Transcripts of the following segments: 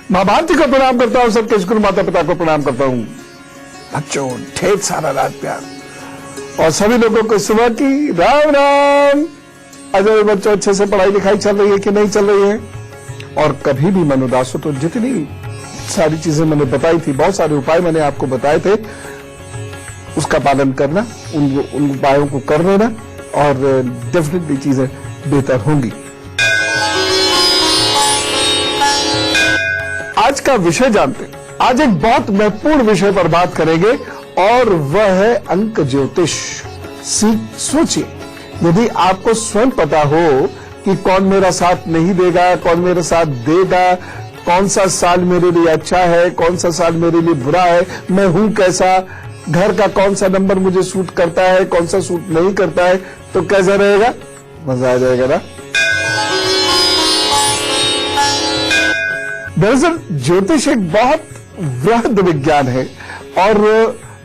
माँ भारती को प्रणाम करता हूँ, सबके गुरु माता पिता को प्रणाम करता हूँ। बच्चों ढेर सारा रात प्यार और सभी लोगों को सुबह की राम राम। अजय बच्चों, अच्छे से पढ़ाई लिखाई चल रही है कि नहीं चल रही है? और कभी भी मन उदास हो तो जितनी सारी चीजें मैंने बताई थी, बहुत सारे उपाय मैंने आपको बताए थे, उसका पालन करना, उन उपायों को कर लेना और डेफिनेटली चीजें बेहतर होंगी। आज का विषय जानते हैं। आज एक बहुत महत्वपूर्ण विषय पर बात करेंगे और वह है अंक ज्योतिष। सोचिए, यदि आपको स्वयं पता हो कि कौन मेरा साथ नहीं देगा, कौन मेरा साथ देगा, कौन सा साल मेरे लिए अच्छा है, कौन सा साल मेरे लिए बुरा है, मैं हूं कैसा, घर का कौन सा नंबर मुझे सूट करता है, कौन सा सूट नहीं करता है, तो कैसा रहेगा? मजा आ जाएगा ना। दरअसल ज्योतिष एक बहुत वृहद विज्ञान है और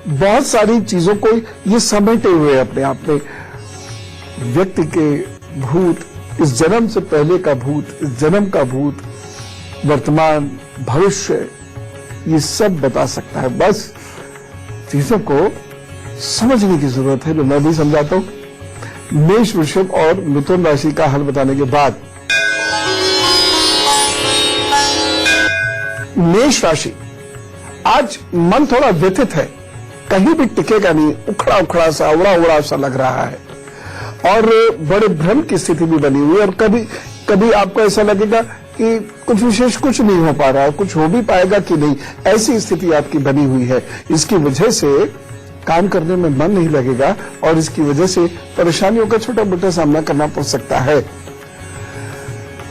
बहुत सारी चीजों को ये समेटे हुए अपने आप में। व्यक्ति के भूत, इस जन्म से पहले का भूत, इस जन्म का भूत, वर्तमान, भविष्य, ये सब बता सकता है। बस चीजों को समझने की जरूरत है, जो मैं भी समझाता हूं। मेष, वृषभ और मिथुन राशि का हल बताने के बाद मेष राशि, आज मन थोड़ा व्यथित है, कहीं भी टिकेगा नहीं, उखड़ा उखड़ा सा, उड़ा उड़ा सा लग रहा है और बड़े भ्रम की स्थिति भी बनी हुई है। और कभी कभी आपको ऐसा लगेगा कि कुछ विशेष कुछ नहीं हो पा रहा है, कुछ हो भी पाएगा कि नहीं, ऐसी स्थिति आपकी बनी हुई है। इसकी वजह से काम करने में मन नहीं लगेगा और इसकी वजह से परेशानियों का छोटा मोटा सामना करना पड़ सकता है।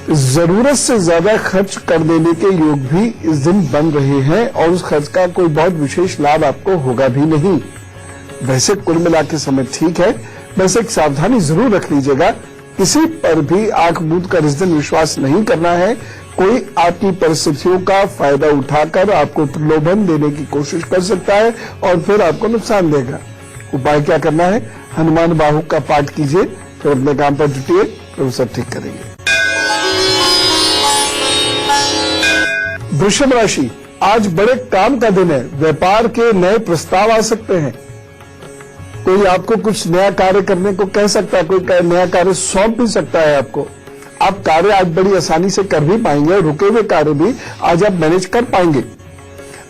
जरूरत से ज्यादा खर्च कर देने के योग भी इस दिन बन रहे हैं और उस खर्च का कोई बहुत विशेष लाभ आपको होगा भी नहीं। वैसे कुल मिला के समय ठीक है, बस एक सावधानी जरूर रख लीजिएगा, किसी पर भी आंख मूंद कर इस दिन विश्वास नहीं करना है। कोई आपकी परिस्थितियों का फायदा उठाकर आपको प्रलोभन देने की कोशिश कर सकता है और फिर आपको नुकसान देगा। उपाय क्या करना है? हनुमान बाहु का पाठ कीजिए, फिर अपने काम पर जुटिए, फिर वो सब ठीक करेंगे। वृषभ राशि, आज बड़े काम का दिन है, व्यापार के नए प्रस्ताव आ सकते हैं। कोई आपको कुछ नया कार्य करने को कह सकता है, कोई नया कार्य सौंप भी सकता है आपको। आप कार्य आज बड़ी आसानी से कर भी पाएंगे और रुके हुए कार्य भी आज आप मैनेज कर पाएंगे।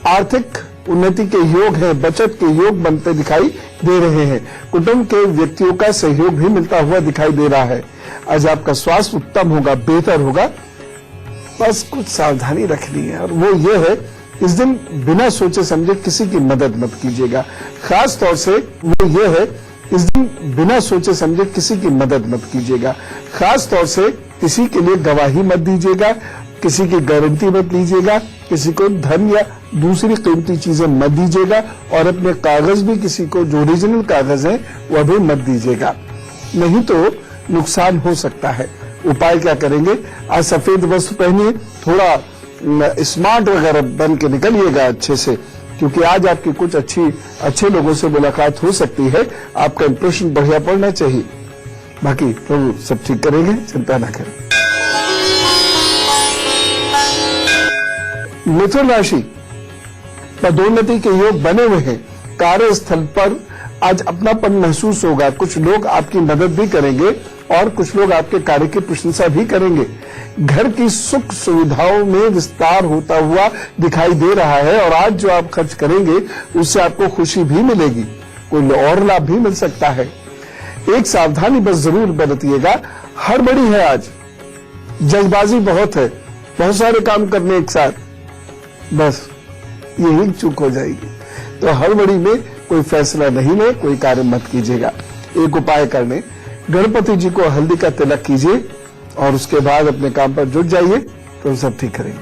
आर्थिक उन्नति के योग हैं, बचत के योग बनते दिखाई दे रहे हैं। कुटुंब के व्यक्तियों का सहयोग भी मिलता हुआ दिखाई दे रहा है। आज आपका स्वास्थ्य उत्तम होगा, बेहतर होगा, बस कुछ सावधानी रखनी है और वो ये है, इस दिन बिना सोचे समझे किसी की मदद मत कीजिएगा। खास तौर से वो ये है, इस दिन बिना सोचे समझे किसी की मदद मत कीजिएगा। खास तौर से किसी के लिए गवाही मत दीजिएगा, किसी की गारंटी मत लीजिएगा, किसी को धन या दूसरी कीमती चीजें मत दीजिएगा और अपने कागज भी किसी को, जो ओरिजिनल कागज हैं, वह भी मत दीजिएगा, नहीं तो नुकसान हो सकता है। उपाय क्या करेंगे? आज सफेद वस्त्र पहनिए, थोड़ा स्मार्ट वगैरह बन के निकलिएगा अच्छे से, क्योंकि आज आपकी कुछ अच्छे लोगों से मुलाकात हो सकती है। आपका इंप्रेशन बढ़िया पड़ना चाहिए। बाकी प्रभु सब ठीक करेंगे, चिंता न करें। मिथुन राशि, पदोन्नति के योग बने हुए हैं। कार्यस्थल पर आज अपनापन महसूस होगा। कुछ लोग आपकी मदद भी करेंगे और कुछ लोग आपके कार्य की प्रशंसा भी करेंगे। घर की सुख सुविधाओं में विस्तार होता हुआ दिखाई दे रहा है और आज जो आप खर्च करेंगे उससे आपको खुशी भी मिलेगी, कोई और लाभ भी मिल सकता है। एक सावधानी बस जरूर बरतिएगा, हड़बड़ी है आज, जल्दबाजी बहुत है, बहुत सारे काम करने एक साथ, बस यही चूक हो जाएगी। तो हड़बड़ी में कोई फैसला नहीं ले, कोई कार्य मत कीजिएगा। एक उपाय करने, गणपति जी को हल्दी का तिलक कीजिए और उसके बाद अपने काम पर जुट जाइए, तो सब ठीक करेंगे।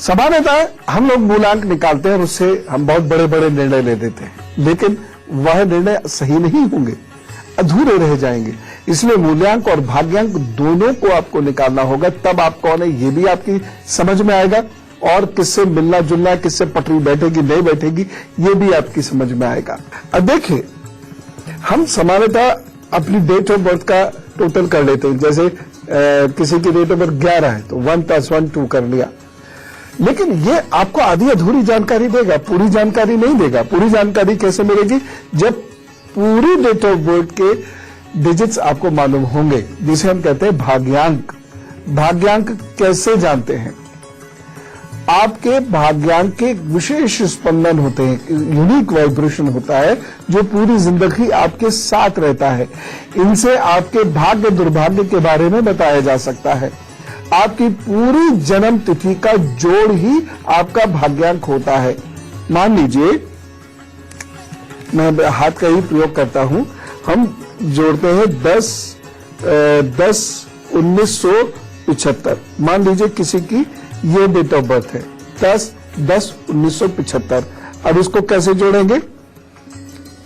सामान्यतः हम लोग मूलांक निकालते हैं और उससे हम बहुत बड़े बड़े निर्णय ले देते हैं, लेकिन वह निर्णय सही नहीं होंगे, अधूरे रह जाएंगे। इसलिए मूल्यांक और भाग्यांक दोनों को आपको निकालना होगा, तब आप कौन है ये भी आपकी समझ में आएगा और किससे मिलना जुलना, किससे पटरी बैठेगी नहीं बैठेगी, ये भी आपकी समझ में आएगा। अब देखिए, हम सामान्यतः अपनी डेट ऑफ बर्थ का टोटल कर लेते हैं, जैसे किसी की डेट ऑफ बर्थ 11 है तो 1 + 1 2 कर लिया। लेकिन ये आपको आधी अधूरी जानकारी देगा, पूरी जानकारी नहीं देगा। पूरी जानकारी कैसे मिलेगी? जब पूरी डेट ऑफ बर्थ के डिजिट्स आपको मालूम होंगे, जिसे हम कहते हैं भाग्यांक। भाग्यांक कैसे जानते हैं? आपके भाग्यांक के विशेष स्पंदन होते हैं, यूनिक वाइब्रेशन होता है जो पूरी जिंदगी आपके साथ रहता है। इनसे आपके भाग्य दुर्भाग्य के बारे में बताया जा सकता है। आपकी पूरी जन्म तिथि का जोड़ ही आपका भाग्यांक होता है। मान लीजिए मैं हाथ का ही प्रयोग करता हूं, हम जोड़ते हैं 10/1975। मान लीजिए किसी की ये डेट ऑफ बर्थ है 10/10/1975। अब इसको कैसे जोड़ेंगे?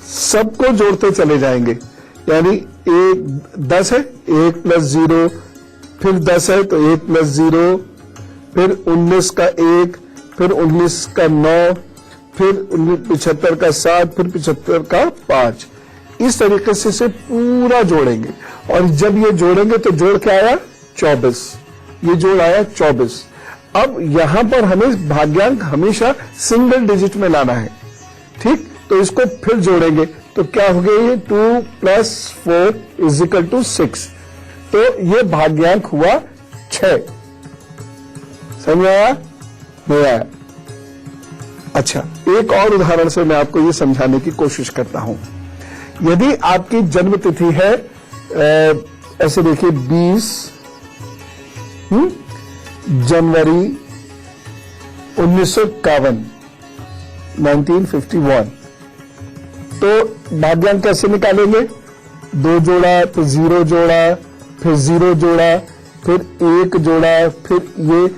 सबको जोड़ते चले जाएंगे। यानी 10 है, 1 + 0, फिर 10 है तो 1 + 0, फिर 19 का 1, फिर 19 का 9, फिर 75 का 7, फिर 75 का 5। इस तरीके से पूरा जोड़ेंगे। और जब ये जोड़ेंगे तो जोड़ क्या आया? 24। ये जोड़ आया 24। अब यहां पर हमें भाग्यांक हमेशा सिंगल डिजिट में लाना है, ठीक? तो इसको फिर जोड़ेंगे तो क्या हो गया? ये 2 + 4 = 6। तो ये भाग्यांक हुआ 6। समझ आया? नहीं आया? अच्छा, एक और उदाहरण से मैं आपको ये समझाने की कोशिश करता हूं। यदि आपकी जन्म तिथि है ऐसे देखिए 20 जनवरी 1951, 1951, तो भाग्यांक कैसे निकालेंगे? 2 जोड़ा, फिर 0 जोड़ा, फिर 0 जोड़ा, फिर 1 जोड़ा, फिर ये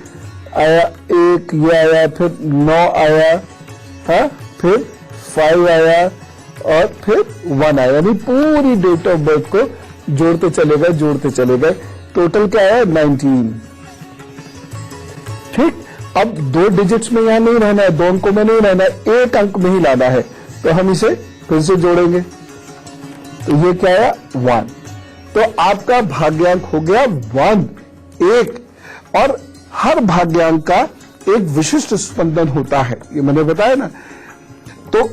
आया 1, ये आया, फिर 9 आया, हाँ, फिर 5 आया और फिर 1 आया। यानी पूरी डेट ऑफ बर्थ को जोड़ते चले गए। टोटल क्या आया? 19। ठीक। अब 2 डिजिट्स में यहां नहीं रहना है, 2 अंकों में नहीं रहना है, 1 अंक में ही लाना है। तो हम इसे फिर से जोड़ेंगे तो ये क्या आया? 1। तो आपका भाग्यांक हो गया 1। और हर भाग्यांक का एक विशिष्ट स्पंदन होता है, ये मैंने बताया ना। तो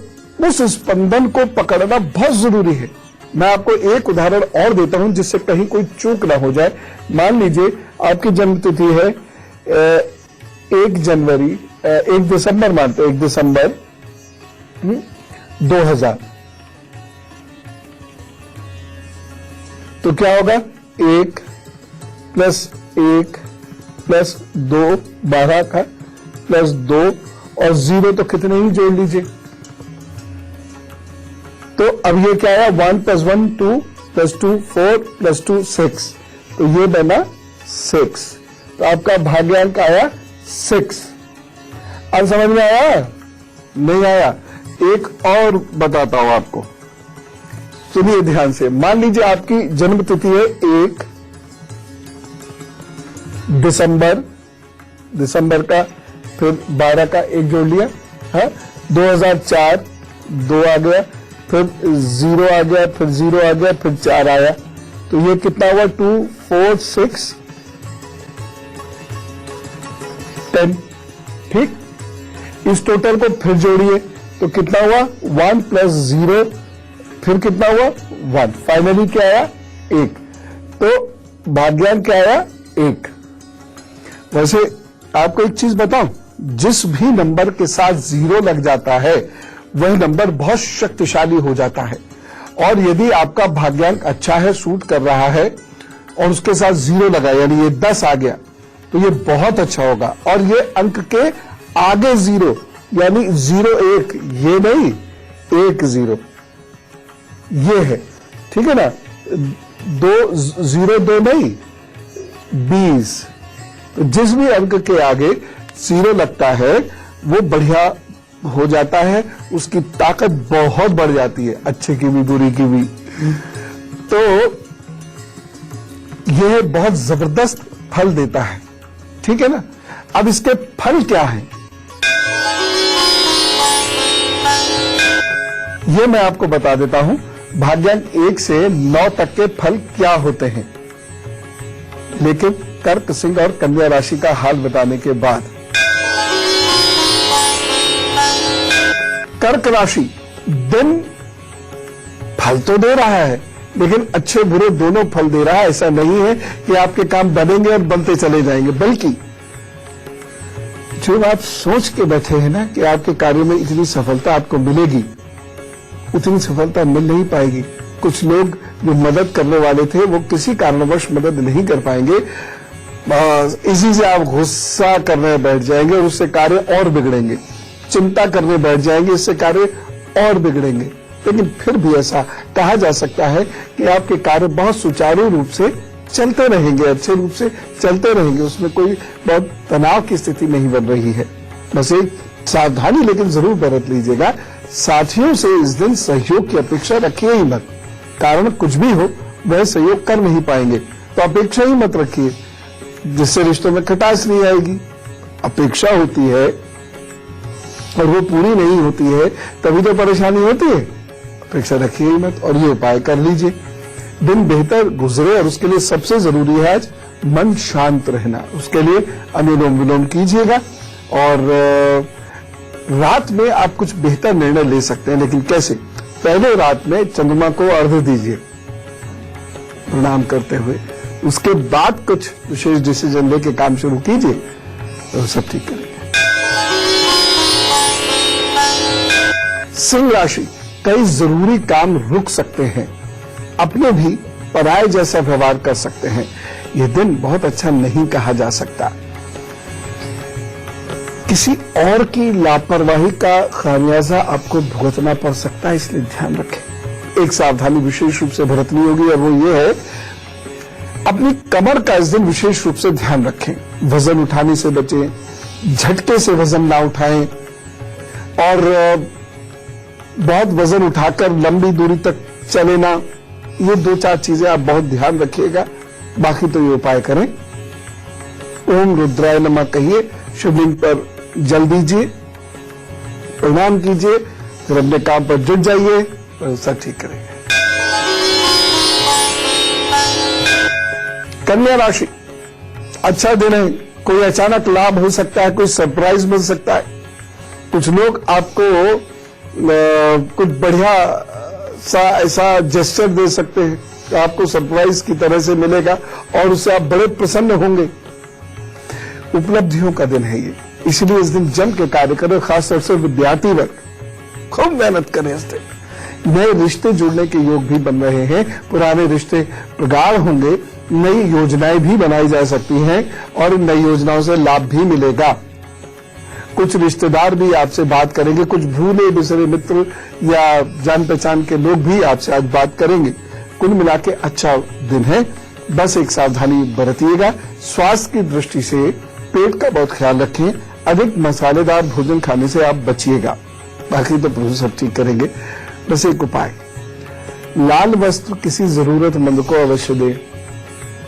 उस स्पंदन को पकड़ना बहुत जरूरी है। मैं आपको एक उदाहरण और देता हूं जिससे कहीं कोई चूक ना हो जाए। मान लीजिए आपकी जन्म तिथि है 1 दिसंबर, मानते 1 दिसंबर 2000। तो क्या होगा? 1 + 1 + 2 12 का +2 और 0 तो कितने ही जोड़ लीजिए। तो अब ये क्या आया? 1 + 1 2 + 2 4 + 2 6। तो ये बना 6। तो आपका भाग्यांक आया 6। अब समझ में आया? नहीं आया? एक और बताता हूं आपको, सुनिए ध्यान से। मान लीजिए आपकी जन्म तिथि है 1 दिसंबर का, फिर 12 का 1 जोड़ लिया, हाँ, 2004 2 आ गया, फिर 0 आ गया, फिर 0 आ गया, फिर 4 आया। तो ये कितना हुआ? 2 4 6 10। ठीक। इस टोटल को फिर जोड़िए तो कितना हुआ? 1 + 0, फिर कितना हुआ? 1। फाइनली क्या आया? 1। तो भाग्यांक क्या आया? 1। वैसे आपको एक चीज बताऊं, जिस भी नंबर के साथ 0 लग जाता है वह नंबर बहुत शक्तिशाली हो जाता है। और यदि आपका भाग्यांक अच्छा है, सूट कर रहा है, और उसके साथ 0 लगा, यानी ये 10 आ गया, तो ये बहुत अच्छा होगा। और ये अंक के आगे 0, यानी 0 1, ये नहीं 1 0, ये है, ठीक है ना। 2 0 2 नहीं 20। तो जिस भी अंक के आगे 0 लगता है वो बढ़िया हो जाता है, उसकी ताकत बहुत बढ़ जाती है, अच्छे की भी बुरी की भी। तो यह बहुत जबरदस्त फल देता है, ठीक है ना। अब इसके फल क्या हैं, ये मैं आपको बता देता हूं। भाग्यांक 1 से 9 तक के फल क्या होते हैं। लेकिन कर्क, सिंह और कन्या राशि का हाल बताने के बाद कर्क राशि दिन फल तो दे रहा है, लेकिन अच्छे बुरे दोनों फल दे रहा है। ऐसा नहीं है कि आपके काम बनेंगे और बनते चले जाएंगे, बल्कि जो आप सोच के बैठे हैं ना कि आपके कार्य में इतनी सफलता आपको मिलेगी, उतनी सफलता मिल नहीं पाएगी। कुछ लोग जो मदद करने वाले थे वो किसी कारणवश मदद नहीं कर पाएंगे। इसी से आप गुस्सा करने बैठ जाएंगे और उससे कार्य और बिगड़ेंगे, चिंता करने बैठ जाएंगे, इससे कार्य और बिगड़ेंगे। लेकिन फिर भी ऐसा कहा जा सकता है कि आपके कार्य बहुत सुचारू रूप से चलते रहेंगे, अच्छे रूप से चलते रहेंगे, उसमें कोई बहुत तनाव की स्थिति नहीं बन रही है। बस एक सावधानी लेकिन जरूर बरत लीजिएगा, साथियों से इस दिन सहयोग की अपेक्षा रखिए ही मत। कारण कुछ भी हो वह सहयोग कर नहीं पाएंगे, तो अपेक्षा ही मत रखिए, जिससे रिश्तों में खटास नहीं आएगी। अपेक्षा होती है और वो पूरी नहीं होती है तभी तो परेशानी होती है। अपेक्षा रखिए ही मत और ये उपाय कर लीजिए, दिन बेहतर गुजरे। और उसके लिए सबसे जरूरी है आज मन शांत रहना। उसके लिए अनुलोम विलोम कीजिएगा और रात में आप कुछ बेहतर निर्णय ले सकते हैं। लेकिन कैसे? पहले रात में चंद्रमा को अर्घ्य दीजिए प्रणाम करते हुए, उसके बाद कुछ विशेष डिसीजन लेके काम शुरू कीजिए तो सब ठीक करेंगे। सिंह राशि, कई जरूरी काम रुक सकते हैं, अपने भी पराये जैसा व्यवहार कर सकते हैं। यह दिन बहुत अच्छा नहीं कहा जा सकता। किसी और की लापरवाही का खामियाजा आपको भुगतना पड़ सकता है, इसलिए ध्यान रखें। एक सावधानी विशेष रूप से बरतनी होगी और वो ये है, अपनी कमर का इस दिन विशेष रूप से ध्यान रखें। वजन उठाने से बचें, झटके से वजन ना उठाएं और बहुत वजन उठाकर लंबी दूरी तक चले ना। ये 2-4 चीजें आप बहुत ध्यान रखिएगा। बाकी तो ये उपाय करें। ओम रुद्राय नमः कहिए, शिवलिंग पर जल दीजिए, प्रणाम कीजिए, फिर अपने काम पर जुट जाइए और सब ठीक करेंगे। कन्या राशि, अच्छा दिन है। कोई अचानक लाभ हो सकता है, कोई सरप्राइज मिल सकता है। कुछ लोग आपको कुछ बढ़िया सा ऐसा जेस्चर दे सकते हैं कि आपको सरप्राइज की तरह से मिलेगा और उससे आप बड़े प्रसन्न होंगे। उपलब्धियों का दिन है ये, इसलिए इस दिन जम के कार्य करें। खासतौर से विद्यार्थी वर्ग खूब मेहनत करें इस दिन। नए रिश्ते जुड़ने के योग भी बन रहे हैं, पुराने रिश्ते प्रगाढ़ होंगे, नई योजनाएं भी बनाई जा सकती हैं और इन नई योजनाओं से लाभ भी मिलेगा। कुछ रिश्तेदार भी आपसे बात करेंगे, कुछ भूले बिसरे मित्र या जान पहचान के लोग भी आपसे आज बात करेंगे। कुल मिला के अच्छा दिन है। बस एक सावधानी बरतिएगा, स्वास्थ्य की दृष्टि से पेट का बहुत ख्याल रखें। अधिक मसालेदार भोजन खाने से आप बचिएगा। बाकी तो प्रभु सब ठीक करेंगे। बस एक उपाय, लाल वस्त्र किसी जरूरतमंद को अवश्य दें,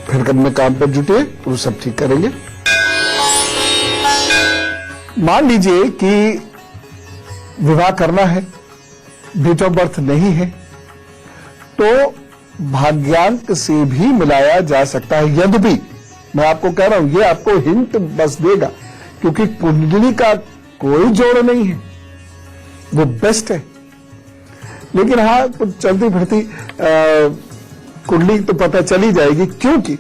फिर अपने काम पर जुटे, प्रभु सब ठीक करेंगे। मान लीजिए कि विवाह करना है, डेट ऑफ बर्थ नहीं है, तो भाग्यांक से भी मिलाया जा सकता है। यद्यपि मैं आपको कह रहा हूं, ये आपको हिंट बस देगा, क्योंकि कुंडली का कोई जोड़ नहीं है, वो बेस्ट है। लेकिन हाँ, कुछ चलती फिरती कुंडली तो पता चली जाएगी, क्योंकि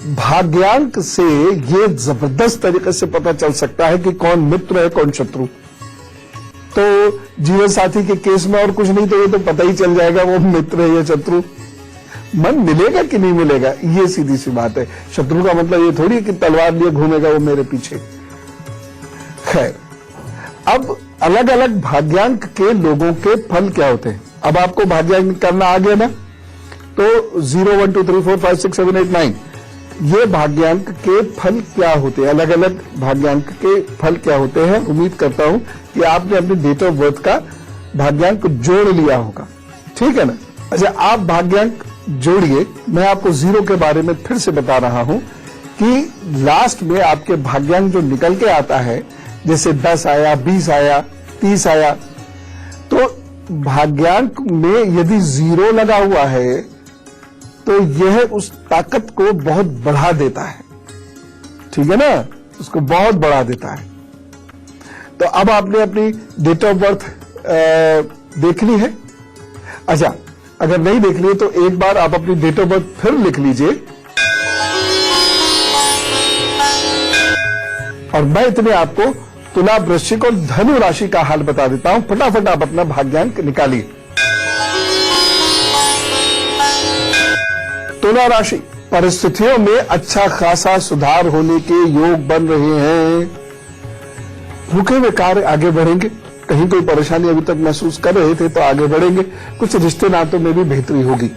भाग्यांक से ये जबरदस्त तरीके से पता चल सकता है कि कौन मित्र है कौन शत्रु। तो जीवन साथी के केस में और कुछ नहीं तो ये तो पता ही चल जाएगा वो मित्र है या शत्रु। मन मिलेगा कि नहीं मिलेगा, ये सीधी सी बात है। शत्रु का मतलब ये थोड़ी है कि तलवार लिए घूमेगा वो मेरे पीछे। खैर, अब अलग अलग भाग्यांक के लोगों के फल क्या होते हैं। अब आपको भाग्यांक करना आ गया ना, तो 0 1 2 3 4 5 6 7 8 9 ये भाग्यांक के फल क्या होते हैं, अलग अलग भाग्यांक के फल क्या होते हैं। उम्मीद करता हूं कि आपने अपने डेट ऑफ बर्थ का भाग्यांक जोड़ लिया होगा, ठीक है ना। अच्छा, आप भाग्यांक जोड़िए। मैं आपको 0 के बारे में फिर से बता रहा हूं कि लास्ट में आपके भाग्यांक जो निकल के आता है, जैसे 10 आया, 20 आया, 30 आया, तो भाग्यांक में यदि 0 लगा हुआ है तो यह उस ताकत को बहुत बढ़ा देता है, ठीक है ना, उसको बहुत बढ़ा देता है। तो अब आपने अपनी डेट ऑफ बर्थ देख ली है। अच्छा, अगर नहीं देख ली तो एक बार आप अपनी डेट ऑफ बर्थ फिर लिख लीजिए, और मैं इतने आपको तुला, वृश्चिक और धनु राशि का हाल बता देता हूं। फटाफट आप अपना भाग्यांक निकालिए। तुला राशि, परिस्थितियों में अच्छा खासा सुधार होने के योग बन रहे हैं। रुके हुए कार्य आगे बढ़ेंगे। कहीं कोई परेशानी अभी तक महसूस कर रहे थे तो आगे बढ़ेंगे। कुछ रिश्ते नातों में भी बेहतरी होगी।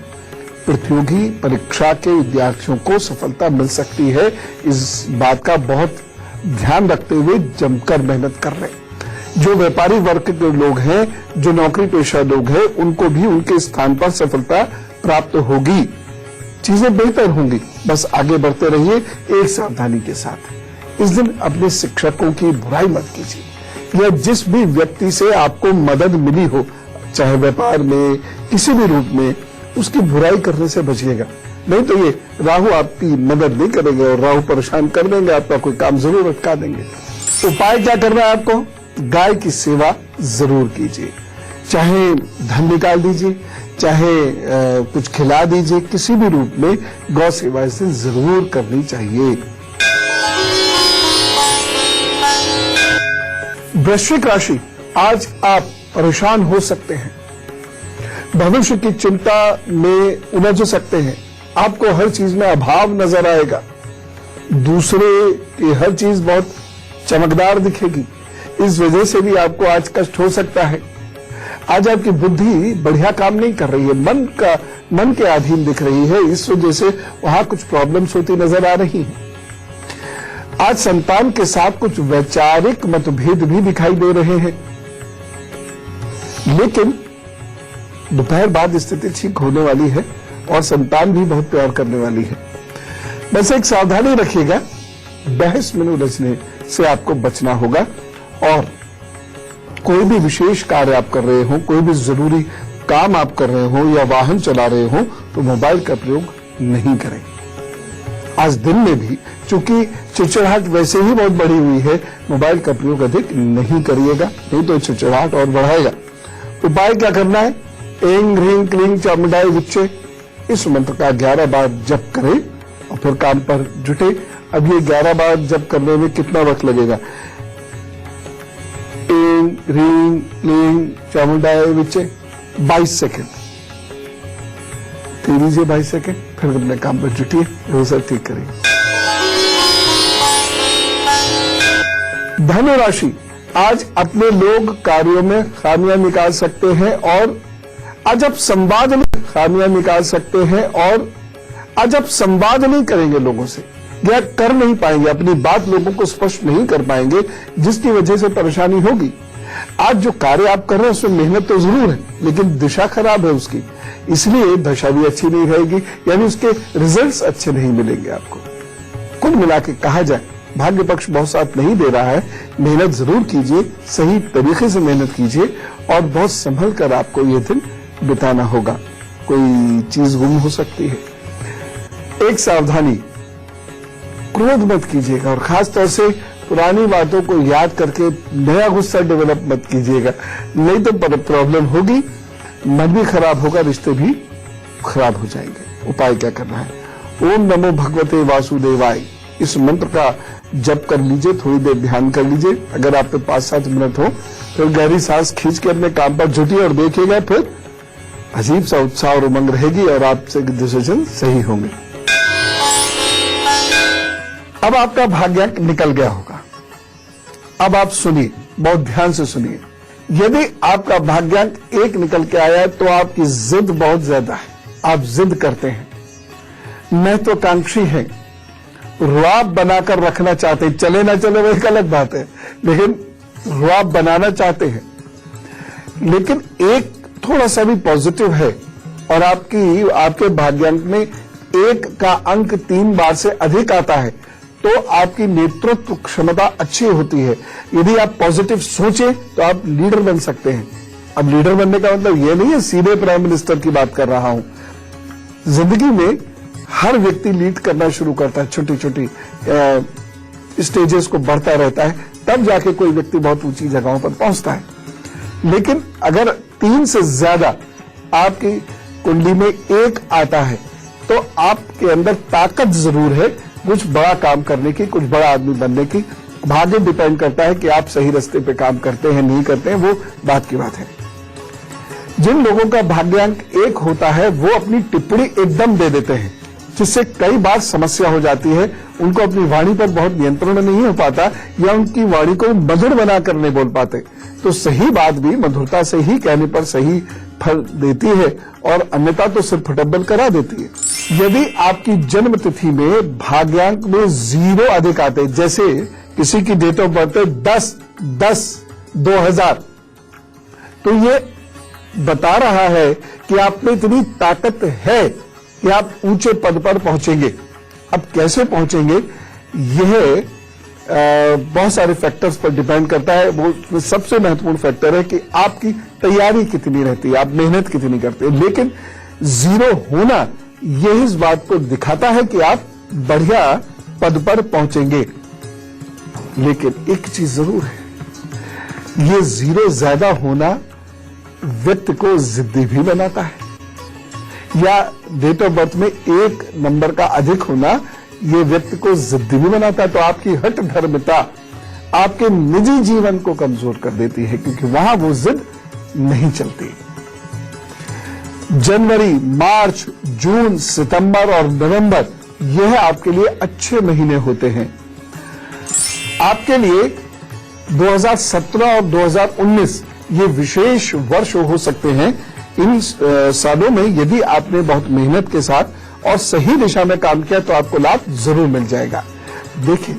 प्रतियोगी परीक्षा के विद्यार्थियों को सफलता मिल सकती है। इस बात का बहुत ध्यान रखते हुए जमकर मेहनत कर रहे हैं। जो व्यापारी वर्ग के लोग हैं, जो नौकरी पेशा लोग हैं, उनको भी उनके स्थान पर सफलता प्राप्त होगी। चीजें बेहतर होंगी। बस आगे बढ़ते रहिए एक सावधानी के साथ। इस दिन अपने शिक्षकों की बुराई मत कीजिए, या जिस भी व्यक्ति से आपको मदद मिली हो, चाहे व्यापार में किसी भी रूप में, उसकी बुराई करने से बचिएगा। नहीं तो ये राहु आपकी मदद नहीं करेंगे और राहु परेशान कर देंगे, आपका कोई काम जरूर अटका देंगे। उपाय क्या करना है आपको? गाय की सेवा जरूर कीजिए। चाहे धन निकाल दीजिए, चाहे कुछ खिला दीजिए, किसी भी रूप में गौ सेवा इस दिन जरूर करनी चाहिए। वृश्चिक राशि, आज आप परेशान हो सकते हैं। भविष्य की चिंता में उलझ सकते हैं। आपको हर चीज में अभाव नजर आएगा। दूसरे की हर चीज बहुत चमकदार दिखेगी। इस वजह से भी आपको आज कष्ट हो सकता है। आज आपकी बुद्धि बढ़िया काम नहीं कर रही है, मन के अधीन दिख रही है। इस वजह से वहां कुछ प्रॉब्लम्स होती नजर आ रही हैं। आज संतान के साथ कुछ वैचारिक मतभेद भी दिखाई दे रहे हैं, लेकिन दोपहर बाद स्थिति ठीक होने वाली है और संतान भी बहुत प्यार करने वाली है। बस एक सावधानी रखिएगा, बहस में उलझने से आपको बचना होगा। और कोई भी विशेष कार्य आप कर रहे हो, कोई भी जरूरी काम आप कर रहे हो या वाहन चला रहे हो, तो मोबाइल का प्रयोग नहीं करें। आज दिन में भी चूंकि चिड़चिड़ाहट वैसे ही बहुत बढ़ी हुई है, मोबाइल का प्रयोग अधिक नहीं करिएगा, नहीं तो चिड़चिड़ाहट और बढ़ाएगा। उपाय क्या करना है? ऐं ह्रीं क्लीं चामुंडाय विच्चे, इस मंत्र का 11 बार जप करें और फिर काम पर जुटे। अब ये 11 बार जप करने में कितना वक्त लगेगा? ऐं ह्रीं क्लीं चामुंडाय विच्चे 22 सेकेंड दे दीजिए, 22 सेकेंड, फिर अपने काम पर जुटिए, वो सब ठीक करिए। धनु राशि, आज अपने लोग कार्यों में खामियां निकाल सकते हैं और आज आप संवाद में खामियां निकाल सकते हैं और आज आप संवाद नहीं करेंगे लोगों से, या कर नहीं पाएंगे, अपनी बात लोगों को स्पष्ट नहीं कर पाएंगे, जिसकी वजह से परेशानी होगी। आज जो कार्य आप कर रहे हैं उसमें मेहनत तो जरूर है, लेकिन दिशा खराब है उसकी, इसलिए दशा भी अच्छी नहीं रहेगी, यानी उसके रिजल्ट्स अच्छे नहीं मिलेंगे आपको। कुल मिला के कहा जाए, भाग्य पक्ष बहुत साथ नहीं दे रहा है। मेहनत जरूर कीजिए, सही तरीके से मेहनत कीजिए और बहुत संभल कर आपको ये दिन बिताना होगा। कोई चीज गुम हो सकती है। एक सावधानी, क्रोध मत कीजिएगा और खास तौर से पुरानी बातों को याद करके नया गुस्सा डेवलप मत कीजिएगा, नहीं तो प्रॉब्लम होगी, मन भी खराब होगा, रिश्ते भी खराब हो जाएंगे। उपाय क्या करना है? ओम नमो भगवते वासुदेवाय, इस मंत्र का जप कर लीजिए, थोड़ी देर ध्यान कर लीजिए। अगर आपके 5-7 मिनट हो फिर गहरी सांस खींच के अपने काम पर जुटिए और देखिएगा, फिर अजीब सा उत्साह और उमंग रहेगी और आपसे डिसीजन सही होंगे। अब आपका भाग्यांक निकल गया होगा। अब आप सुनिए, बहुत ध्यान से सुनिए। यदि आपका भाग्यांक 1 निकल के आया है तो आपकी जिद बहुत ज्यादा है, आप जिद करते हैं, महत्वाकांक्षी हैं, रुआब बनाकर रखना चाहते हैं। चले ना चले वो एक अलग बात है, लेकिन रुआब बनाना चाहते हैं। लेकिन एक थोड़ा सा भी पॉजिटिव है और आपके भाग्यांक में 1 का अंक 3 बार से अधिक आता है तो आपकी नेतृत्व क्षमता अच्छी होती है। यदि आप पॉजिटिव सोचें तो आप लीडर बन सकते हैं। अब लीडर बनने का मतलब ये नहीं है सीधे प्राइम मिनिस्टर की बात कर रहा हूं, जिंदगी में हर व्यक्ति लीड करना शुरू करता है, छोटी छोटी स्टेजेस को बढ़ता रहता है, तब जाके कोई व्यक्ति बहुत ऊंची जगहों पर पहुंचता है। लेकिन अगर 3 से ज्यादा आपकी कुंडली में एक आता है तो आपके अंदर ताकत जरूर है कुछ बड़ा काम करने की, कुछ बड़ा आदमी बनने की। भाग्य डिपेंड करता है कि आप सही रास्ते पे काम करते हैं नहीं करते हैं, वो बात की बात है। जिन लोगों का भाग्यांक 1 होता है वो अपनी टिप्पणी एकदम दे देते हैं, जिससे कई बार समस्या हो जाती है। उनको अपनी वाणी पर बहुत नियंत्रण नहीं हो पाता या उनकी वाणी को मधुर बनाकर नहीं बोल पाते। तो सही बात भी मधुरता से ही कहने पर सही फल देती है और अन्यथा तो सिर्फ फटब्बल करा देती है। यदि आपकी जन्म तिथि में भाग्यांक में 0 अधिक आते, जैसे किसी की डेट ऑफ बर्थ है 10/10/2000, तो ये बता रहा है कि आप में इतनी ताकत है कि आप ऊंचे पद पर पहुंचेंगे। अब कैसे पहुंचेंगे, यह बहुत सारे फैक्टर्स पर डिपेंड करता है। वो सबसे महत्वपूर्ण फैक्टर है कि आपकी तैयारी कितनी रहती है, आप मेहनत कितनी करते हैं। लेकिन 0 होना यह इस बात को दिखाता है कि आप बढ़िया पद पर पहुंचेंगे। लेकिन एक चीज जरूर है, ये 0 ज्यादा होना व्यक्ति को जिद्दी भी बनाता है, या डेट ऑफ बर्थ में 1 नंबर का अधिक होना ये व्यक्ति को जिद्दी भी बनाता है। तो आपकी हठ धर्मता आपके निजी जीवन को कमजोर कर देती है, क्योंकि वहां वो जिद नहीं चलती। जनवरी, मार्च, जून, सितंबर और नवंबर यह आपके लिए अच्छे महीने होते हैं। आपके लिए 2017 और 2019 ये विशेष वर्ष हो सकते हैं। इन सालों में यदि आपने बहुत मेहनत के साथ और सही दिशा में काम किया तो आपको लाभ जरूर मिल जाएगा। देखिए,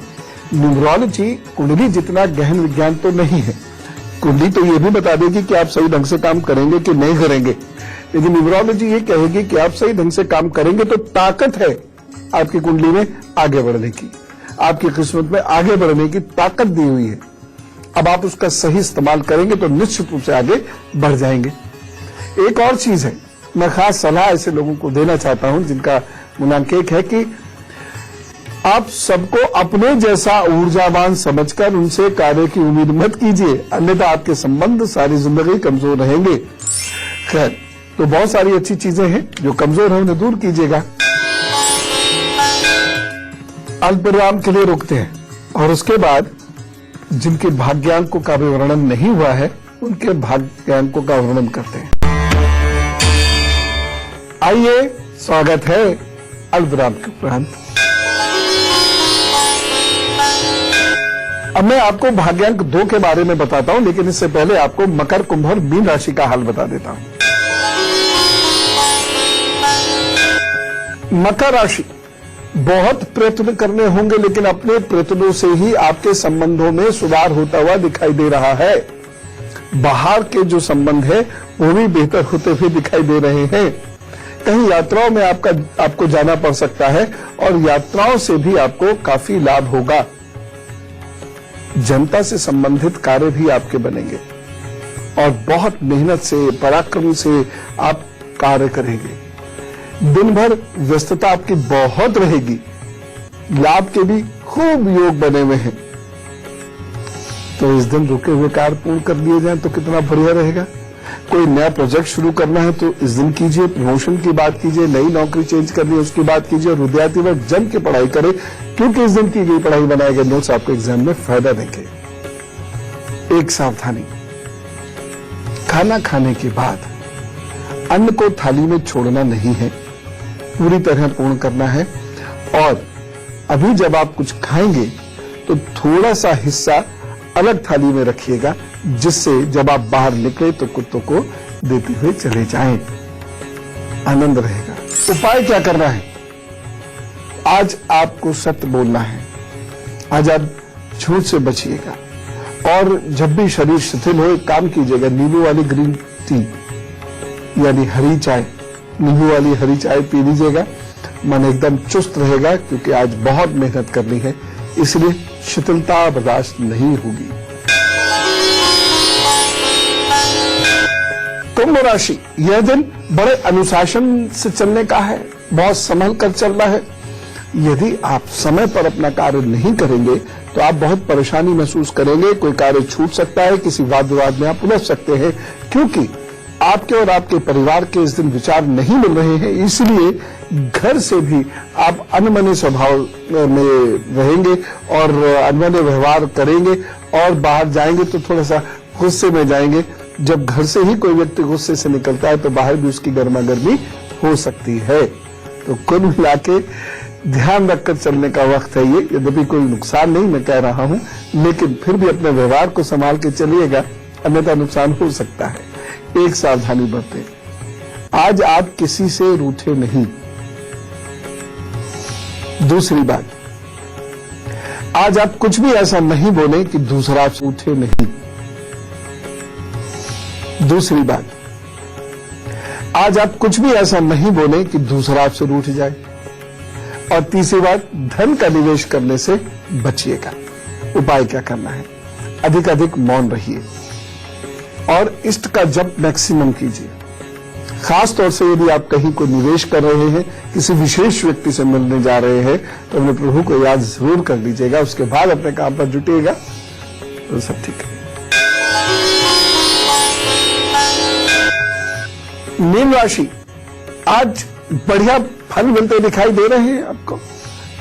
न्यूमरोलॉजी कुंडली जितना गहन विज्ञान तो नहीं है। कुंडली तो ये भी बता देगी कि आप सही ढंग से काम करेंगे कि नहीं करेंगे, लेकिन न्यूमरोलॉजी ये कहेगी कि आप सही ढंग से काम करेंगे तो ताकत है आपकी कुंडली में आगे बढ़ने की, आपकी किस्मत में आगे बढ़ने की ताकत दी हुई है। अब आप उसका सही इस्तेमाल करेंगे तो निश्चित रूप से आगे बढ़ जाएंगे। एक और चीज है, मैं खास सलाह ऐसे लोगों को देना चाहता हूं जिनका गुणांक 1 है कि आप सबको अपने जैसा ऊर्जावान समझकर उनसे कार्य की उम्मीद मत कीजिए, अन्यथा आपके संबंध सारी जिंदगी कमजोर रहेंगे। खैर, तो बहुत सारी अच्छी चीजें हैं, जो कमजोर है उन्हें दूर कीजिएगा। अल्पविराम के लिए रुकते हैं और उसके बाद जिनके भाग्यांकों का भी वर्णन नहीं हुआ है उनके भाग्यांकों का वर्णन करते हैं। आइए, स्वागत है अल्पविराम के उपरांत। अब मैं आपको भाग्यांक 2 के बारे में बताता हूं, लेकिन इससे पहले आपको मकर, कुंभ और मीन राशि का हाल बता देता हूं। मकर राशि, बहुत प्रयत्न करने होंगे, लेकिन अपने प्रयत्नों से ही आपके संबंधों में सुधार होता हुआ दिखाई दे रहा है। बाहर के जो संबंध है वो भी बेहतर होते हुए दिखाई दे रहे हैं। कहीं यात्राओं में आपको जाना पड़ सकता है और यात्राओं से भी आपको काफी लाभ होगा। जनता से संबंधित कार्य भी आपके बनेंगे और बहुत मेहनत से, पराक्रम से आप कार्य करेंगे। दिन भर व्यस्तता आपकी बहुत रहेगी, लाभ के भी खूब योग बने हुए हैं। तो इस दिन रुके हुए कार्य पूर्ण कर लिए जाएं तो कितना बढ़िया रहेगा। कोई नया प्रोजेक्ट शुरू करना है तो इस दिन कीजिए, प्रमोशन की बात कीजिए, नई नौकरी चेंज करनी है उसकी बात कीजिए, और विद्यार्थी वर्ग जम के पढ़ाई करे, क्योंकि इस दिन की गई पढ़ाई, बनाए गए नोट्स आपको एग्जाम में फायदा देंगे। एक सावधानी, खाना खाने के बाद अन्न को थाली में छोड़ना नहीं है, पूरी तरह पूर्ण करना है। और अभी जब आप कुछ खाएंगे तो थोड़ा सा हिस्सा अलग थाली में रखिएगा, जिससे जब आप बाहर निकले तो कुत्तों को देते हुए चले जाएं, आनंद रहेगा। उपाय क्या करना है? आज आपको सत्य बोलना है, आज आप झूठ से बचिएगा। और जब भी शरीर शिथिल हो, एक काम कीजिएगा, नींबू वाली ग्रीन टी यानी हरी चाय, नींबू वाली हरी चाय पी लीजिएगा, मन एकदम चुस्त रहेगा, क्योंकि आज बहुत मेहनत करनी है, इसलिए शिथिलता बर्दाश्त नहीं होगी। कुंभ राशि, यह दिन बड़े अनुशासन से चलने का है, बहुत संभल कर चलना है। यदि आप समय पर अपना कार्य नहीं करेंगे तो आप बहुत परेशानी महसूस करेंगे। कोई कार्य छूट सकता है, किसी वाद विवाद में आप उलझ सकते हैं, क्योंकि आपके और आपके परिवार के इस दिन विचार नहीं मिल रहे हैं। इसलिए घर से भी आप अनमने स्वभाव में रहेंगे और अनमने व्यवहार करेंगे, और बाहर जाएंगे तो थोड़ा सा गुस्से में जाएंगे। जब घर से ही कोई व्यक्ति गुस्से से निकलता है तो बाहर भी उसकी गर्मागर्मी हो सकती है। तो कुल मिला के ध्यान रखकर चलने का वक्त है ये। यद्यपि कोई नुकसान नहीं मैं कह रहा हूं, लेकिन फिर भी अपने व्यवहार को संभाल के चलिएगा, अन्यथा नुकसान हो सकता है। एक सावधानी बरतें, आज आप किसी से रूठे नहीं। दूसरी बात, आज आप कुछ भी ऐसा नहीं बोले कि दूसरा आपसे रूठे नहीं। दूसरी बात, आज आप कुछ भी ऐसा नहीं बोले कि दूसरा आपसे रूठ जाए। और तीसरी बात, धन का निवेश करने से बचिएगा। उपाय क्या करना है? अधिक अधिक मौन रहिए और इष्ट का जप मैक्सिमम कीजिए। खास तौर से यदि आप कहीं कोई निवेश कर रहे हैं, किसी विशेष व्यक्ति से मिलने जा रहे हैं, तो अपने प्रभु को याद जरूर कर लीजिएगा। उसके बाद अपने काम पर जुटिएगा तो सब ठीक है। मीन राशि, आज बढ़िया फल मिलते दिखाई दे रहे हैं आपको।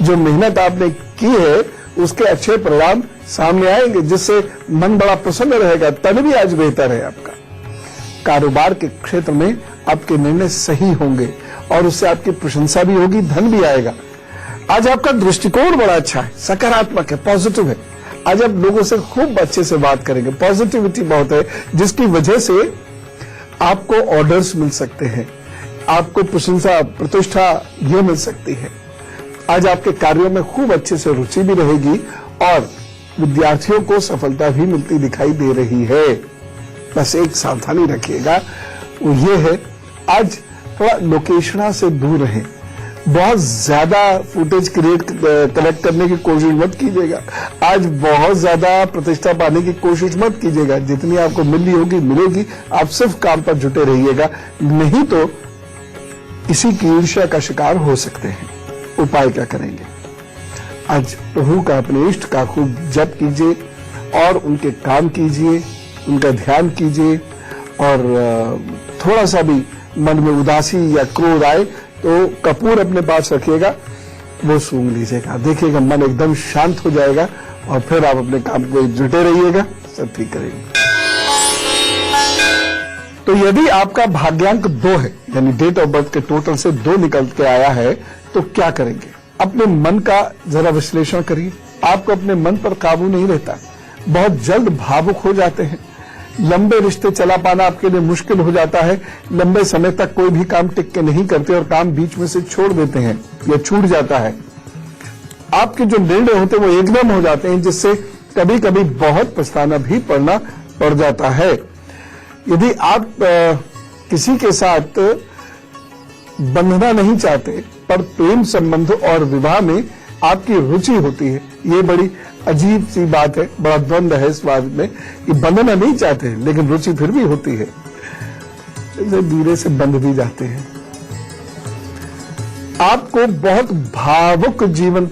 जो मेहनत आपने की है उसके अच्छे परिणाम सामने आएंगे, जिससे मन बड़ा प्रसन्न रहेगा। तन भी आज बेहतर है आपका। कारोबार के क्षेत्र में आपके निर्णय सही होंगे और उससे आपकी प्रशंसा भी होगी, धन भी आएगा। आज आपका दृष्टिकोण बड़ा अच्छा है, सकारात्मक है, पॉजिटिव है। आज आप लोगों से खूब अच्छे से बात करेंगे, पॉजिटिविटी बहुत है, जिसकी वजह से आपको ऑर्डर्स मिल सकते हैं, आपको प्रशंसा प्रतिष्ठा ये मिल सकती है। आज आपके कार्यों में खूब अच्छे से रुचि भी रहेगी और विद्यार्थियों को सफलता भी मिलती दिखाई दे रही है। बस एक सावधानी रखिएगा, वो ये है, आज थोड़ा लोकेशना से दूर रहें। बहुत ज्यादा फुटेज कलेक्ट करने की कोशिश मत कीजिएगा। आज बहुत ज्यादा प्रतिष्ठा पाने की कोशिश मत कीजिएगा। जितनी आपको मिलनी होगी मिलेगी, आप सिर्फ काम पर जुटे रहिएगा, नहीं तो इसी की ईर्ष्या का शिकार हो सकते हैं। उपाय क्या करेंगे? आज प्रभु का, अपने इष्ट का खूब जप कीजिए और उनके काम कीजिए, उनका ध्यान कीजिए। और थोड़ा सा भी मन में उदासी या क्रोध आए तो कपूर अपने पास रखिएगा, वो सूंघ लीजिएगा, देखिएगा मन एकदम शांत हो जाएगा और फिर आप अपने काम को जुटे रहिएगा, सब ठीक करेंगे। तो यदि आपका भाग्यांक 2 है, यानी डेट ऑफ बर्थ के टोटल से 2 निकल के आया है, तो क्या करेंगे? अपने मन का जरा विश्लेषण करिए। आपको अपने मन पर काबू नहीं रहता, बहुत जल्द भावुक हो जाते हैं, लंबे रिश्ते चला पाना आपके लिए मुश्किल हो जाता है, लंबे समय तक कोई भी काम टिक के नहीं करते और काम बीच में से छोड़ देते हैं या छूट जाता है। आपके जो निर्णय होते हैं वो एकदम हो जाते हैं, जिससे कभी कभी बहुत पछताना भी पड़ जाता है। यदि आप किसी के साथ बंधना नहीं चाहते पर प्रेम संबंध और विवाह में आपकी रुचि होती है, ये बड़ी अजीब सी बात है, बड़ा द्वंद्व है इस बात में कि बंधना नहीं चाहते लेकिन रुचि फिर भी होती है, इसे धीरे से बंध भी जाते हैं। आपको बहुत भावुक जीवन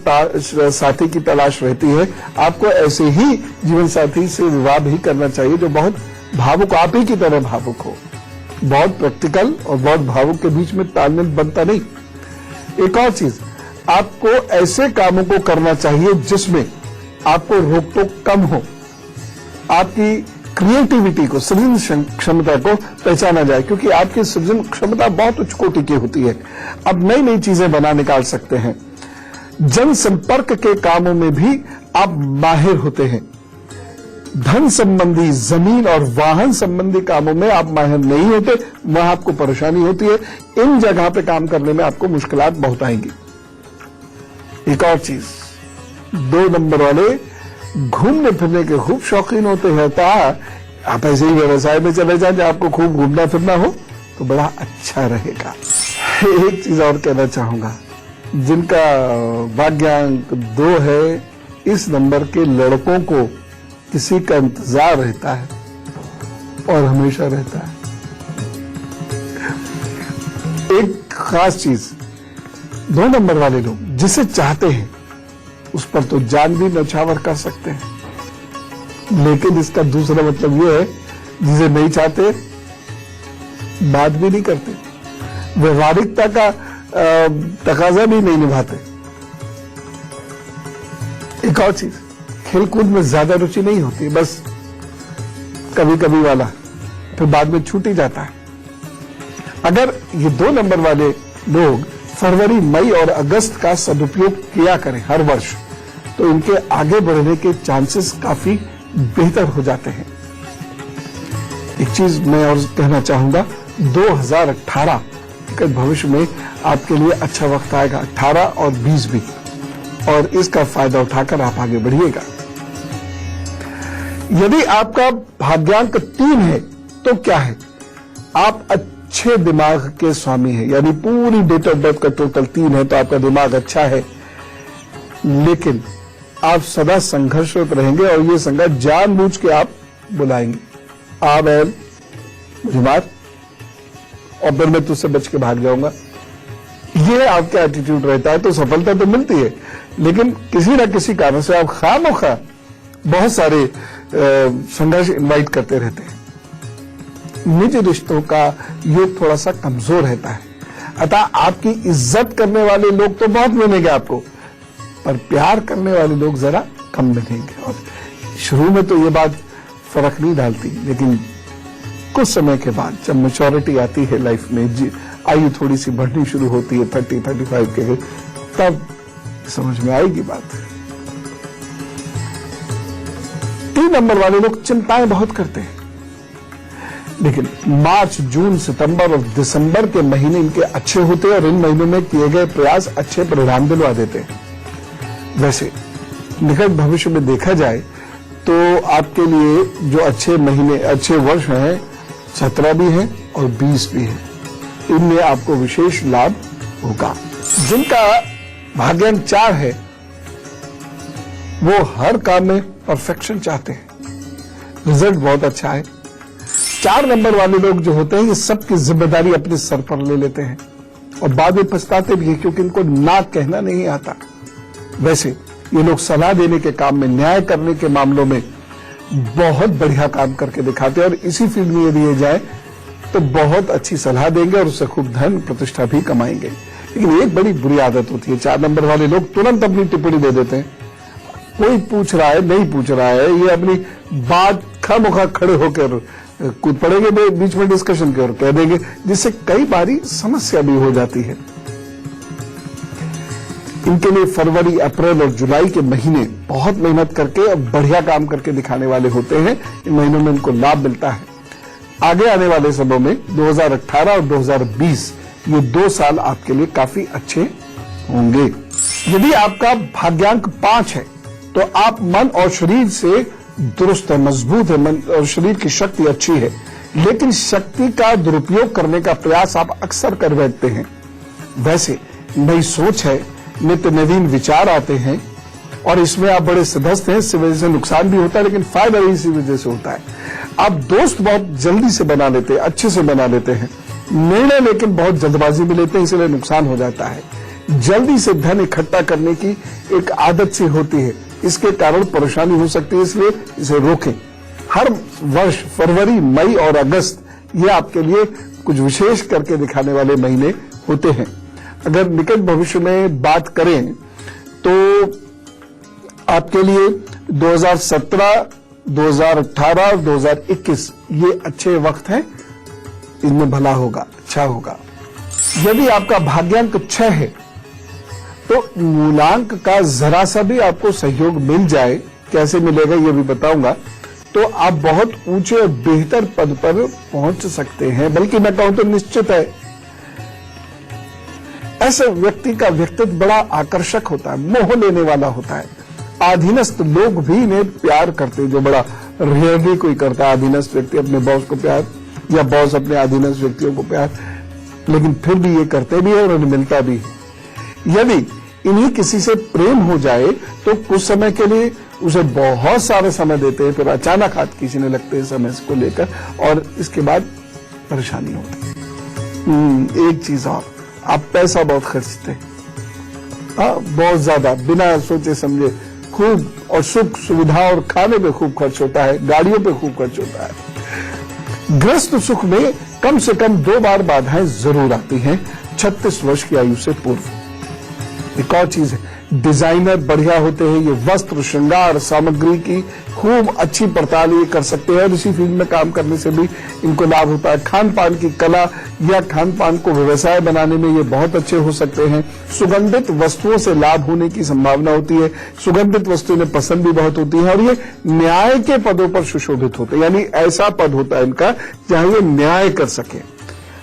साथी की तलाश रहती है। आपको ऐसे ही जीवन साथी से विवाह भी करना चाहिए जो बहुत भावुक, आप ही की तरह भावुक हो। बहुत प्रैक्टिकल और बहुत भावुक के बीच में तालमेल बनता नहीं। एक और चीज, आपको ऐसे कामों को करना चाहिए जिसमें आपको रोक टोक कम हो, आपकी क्रिएटिविटी को, सृजन क्षमता को पहचाना जाए, क्योंकि आपकी सृजन क्षमता बहुत उच्च कोटि की होती है। आप नई नई चीजें बना निकाल सकते हैं। जन संपर्क के कामों में भी आप माहिर होते हैं। धन संबंधी, जमीन और वाहन संबंधी कामों में आप माहिर नहीं होते, वहां आपको परेशानी होती है। इन जगह पे काम करने में आपको मुश्किलात बहुत आएंगी। एक और चीज, 2 नंबर वाले घूमने फिरने के खूब शौकीन होते हैं। तो आप ऐसे ही व्यवसाय में चले जाए जहां आपको खूब घूमना फिरना हो तो बड़ा अच्छा रहेगा। एक चीज और कहना चाहूंगा, जिनका भाग्यांक 2 है, इस नंबर के लड़कों को किसी का इंतजार रहता है और हमेशा रहता है। एक खास चीज, 2 नंबर वाले लोग जिसे चाहते हैं उस पर तो जान भी न्यौछावर कर सकते हैं, लेकिन इसका दूसरा मतलब यह है जिसे नहीं चाहते बात भी नहीं करते, व्यवहारिकता का तकाजा भी नहीं निभाते। एक और चीज, खेलकूद में ज्यादा रुचि नहीं होती, बस कभी कभी वाला, फिर बाद में छूट ही जाता है। अगर ये 2 नंबर वाले लोग फरवरी, मई और अगस्त का सदुपयोग किया करें हर वर्ष, तो इनके आगे बढ़ने के चांसेस काफी बेहतर हो जाते हैं। एक चीज मैं और कहना चाहूंगा, 2018 के भविष्य में आपके लिए अच्छा वक्त आएगा, 18 और 20 भी, और इसका फायदा उठाकर आप आगे बढ़िएगा। यदि आपका भाग्यांक 3 है तो क्या है, आप अच्छे दिमाग के स्वामी हैं, यानी पूरी डेट ऑफ बर्थ का टोटल 3 है तो आपका दिमाग अच्छा है, लेकिन आप सदा संघर्षरत रहेंगे और ये संघर्ष जानबूझ के आप बुलाएंगे, आ बैल मुझे मार और फिर मैं तुझसे बच के भाग जाऊंगा। ये आपका एटीट्यूड रहता है तो सफलता तो मिलती है, लेकिन किसी न किसी कारण से आप खामोखा बहुत सारे संघर्ष इनवाइट करते रहते हैं। निजी रिश्तों का योग थोड़ा सा कमजोर रहता है, अतः आपकी इज्जत करने वाले लोग तो बहुत मिलेंगे आपको, पर प्यार करने वाले लोग जरा कम मिलेंगे। और शुरू में तो ये बात फर्क नहीं डालती, लेकिन कुछ समय के बाद जब मैच्योरिटी आती है लाइफ में, आयु थोड़ी सी बढ़नी शुरू होती है 30-35 के, तब समझ में आएगी बात। 3 नंबर वाले लोग चिंताएं बहुत करते हैं, लेकिन मार्च, जून, सितंबर और दिसंबर के महीने इनके अच्छे होते हैं और इन महीनों में किए गए प्रयास अच्छे परिणाम दिलवा देते हैं। वैसे निकट भविष्य में देखा जाए तो आपके लिए जो अच्छे महीने, अच्छे वर्ष हैं, 17 भी हैं और 20 भी हैं, इनमें आपको विशेष लाभ होगा। जिनका भाग्यांक 4 है वो हर काम में परफेक्शन चाहते हैं, रिजल्ट बहुत अच्छा है। 4 नंबर वाले लोग जो होते हैं ये सबकी जिम्मेदारी अपने सर पर ले लेते हैं और बाद में पछताते भी हैं, क्योंकि इनको ना कहना नहीं आता। वैसे ये लोग सलाह देने के काम में, न्याय करने के मामलों में बहुत बढ़िया काम करके दिखाते हैं और इसी फील्ड में यदि ये जाए तो बहुत अच्छी सलाह देंगे और उससे खूब धन प्रतिष्ठा भी कमाएंगे। लेकिन एक बड़ी बुरी आदत होती है, 4 नंबर वाले लोग तुरंत अपनी टिप्पणी दे देते हैं। कोई पूछ रहा है, नहीं पूछ रहा है, ये अपनी बात खामोखा खड़े होकर कूद पड़ेंगे बीच में डिस्कशन के और कह देंगे, जिससे कई बारी समस्या भी हो जाती है। इनके लिए फरवरी, अप्रैल और जुलाई के महीने बहुत मेहनत करके और बढ़िया काम करके दिखाने वाले होते हैं। इन महीनों में इनको लाभ मिलता है। आगे आने वाले समय में 2018 और 2020 ये 2 साल आपके लिए काफी अच्छे होंगे। यदि आपका भाग्यांक 5 है तो आप मन और शरीर से दुरुस्त है, मजबूत है, मन और शरीर की शक्ति अच्छी है, लेकिन शक्ति का दुरुपयोग करने का प्रयास आप अक्सर कर बैठते हैं। वैसे नई सोच है, नित्य नवीन विचार आते हैं और इसमें आप बड़े सिद्धस्त हैं। इससे वजह से नुकसान भी होता है, लेकिन फायदा भी इसी वजह से होता है। आप दोस्त बहुत जल्दी से बना लेते हैं, अच्छे से बना लेते हैं, निर्णय लेकिन बहुत जल्दबाजी में लेते हैं, इसलिए नुकसान हो जाता है। जल्दी से धन इकट्ठा करने की एक आदत सी होती है, इसके कारण परेशानी हो सकती है, इसलिए इसे रोकें। हर वर्ष फरवरी, मई और अगस्त ये आपके लिए कुछ विशेष करके दिखाने वाले महीने होते हैं। अगर निकट भविष्य में बात करें तो आपके लिए 2017, 2018 और 2021 ये अच्छे वक्त हैं, इनमें भला होगा, अच्छा होगा। यदि आपका भाग्यांक 6 है तो मूलांक का जरा सा भी आपको सहयोग मिल जाए, कैसे मिलेगा ये भी बताऊंगा, तो आप बहुत ऊंचे और बेहतर पद पर पहुंच सकते हैं, बल्कि मैं कहूं तो निश्चित है। ऐसे व्यक्ति का व्यक्तित्व बड़ा आकर्षक होता है, मोह लेने वाला होता है। अधीनस्थ लोग भी इन्हें प्यार करते हैं, जो बड़ा रेयरली कोई करता है अधीनस्थ व्यक्ति अपने बॉस को प्यार, या बॉस अपने अधीनस्थ व्यक्तियों को प्यार, लेकिन फिर भी ये करते भी है और उन्हें मिलता भी है। यदि इन्हीं किसी से प्रेम हो जाए तो कुछ समय के लिए उसे बहुत सारा समय देते हैं, फिर अचानक हाथ खींचने लगते हैं समय को लेकर और इसके बाद परेशानी होती है। एक चीज और, आप पैसा बहुत खर्चते हैं, हाँ, बहुत ज्यादा बिना सोचे समझे खूब, और सुख सुविधा और खाने पे खूब खर्च होता है, गाड़ियों पे खूब खर्च होता है। गृहस्थ सुख में कम से कम 2 बार बाधाएं जरूर आती हैं 36 वर्ष की आयु से पूर्व। एक और चीज है, डिजाइनर बढ़िया होते हैं, ये वस्त्र श्रृंगार सामग्री की खूब अच्छी पड़ताल ये कर सकते हैं और इसी फील्ड में काम करने से भी इनको लाभ होता है। खान पान की कला या खान पान को व्यवसाय बनाने में ये बहुत अच्छे हो सकते हैं। सुगंधित वस्तुओं से लाभ होने की संभावना होती है, सुगंधित वस्तुएं पसंद भी बहुत होती हैं और ये न्याय के पदों पर सुशोभित होते हैं, यानी ऐसा पद होता है इनका जहां ये न्याय कर सके।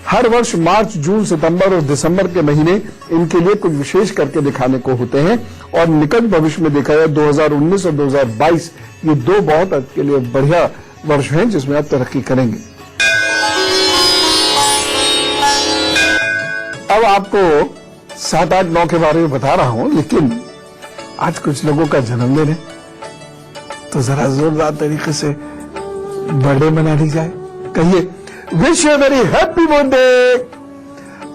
हर वर्ष मार्च, जून, सितंबर और दिसंबर के महीने इनके लिए कुछ विशेष करके दिखाने को होते हैं और निकट भविष्य में देखा जाए 2019 और 2022 ये 2 बहुत आपके लिए बढ़िया वर्ष हैं जिसमें आप तरक्की करेंगे। अब आपको 7, 8, 9 के बारे में बता रहा हूं, लेकिन आज कुछ लोगों का जन्मदिन है तो जरा जोरदार तरीके से बर्थडे मना ली जाए। कहिए wish you very happy birthday.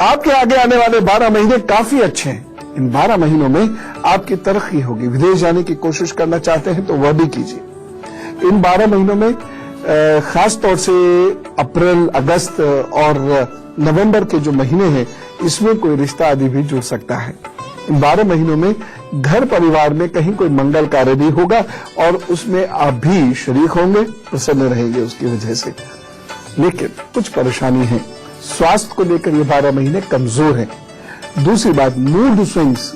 आपके आगे आने वाले 12 महीने काफी अच्छे हैं। इन 12 महीनों में आपकी तरक्की होगी। विदेश जाने की कोशिश करना चाहते हैं तो वह भी कीजिए। इन 12 महीनों में खास तौर से अप्रैल, अगस्त और नवंबर के जो महीने हैं इसमें कोई रिश्ता आदि भी जुड़ सकता है। इन 12 महीनों में घर परिवार में कहीं कोई मंगल कार्य भी होगा और उसमें आप भी शरीक होंगे, प्रसन्न रहेंगे उसकी वजह से। लेकिन कुछ परेशानी है, स्वास्थ्य को लेकर ये 12 महीने कमजोर हैं। दूसरी बात, मूड स्विंग्स,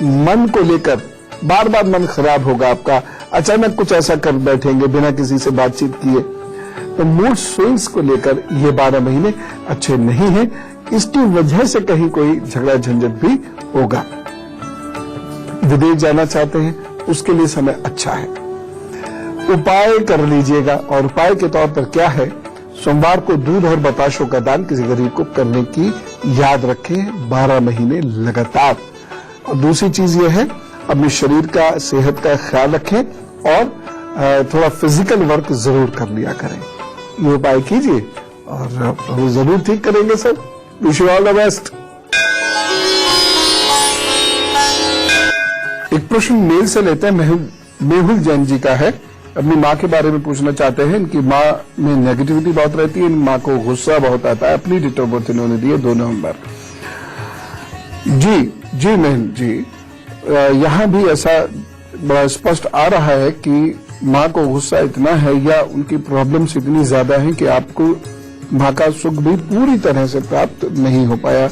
मन को लेकर बार बार मन खराब होगा आपका, अचानक कुछ ऐसा कर बैठेंगे बिना किसी से बातचीत किए, तो मूड स्विंग्स को लेकर ये 12 महीने अच्छे नहीं हैं। इसकी वजह से कहीं कोई झगड़ा झंझट भी होगा। विदेश जाना चाहते हैं उसके लिए समय अच्छा है, उपाय कर लीजिएगा और उपाय के तौर पर क्या है, सोमवार को दूध और बताशों का दान किसी गरीब को करने की याद रखें 12 महीने लगातार। और दूसरी चीज ये है, अपने शरीर का, सेहत का ख्याल रखें और थोड़ा फिजिकल वर्क जरूर कर लिया करें। ये उपाय कीजिए और वो जरूर ठीक करेंगे sir. Wish you all the best. एक प्रश्न मेल से लेते हैं, मेहुल जैन जी का है। अपनी माँ के बारे में पूछना चाहते हैं। इनकी माँ में नेगेटिविटी बहुत रहती है, इन माँ को गुस्सा बहुत आता है। अपनी डेट ऑफ बर्थ इन्होंने दी है 2 नवंबर। जी मेहुल जी, यहाँ भी ऐसा बड़ा स्पष्ट आ रहा है कि माँ को गुस्सा इतना है या उनकी प्रॉब्लम्स इतनी ज्यादा हैं कि आपको माँ का सुख भी पूरी तरह से प्राप्त नहीं हो पाया।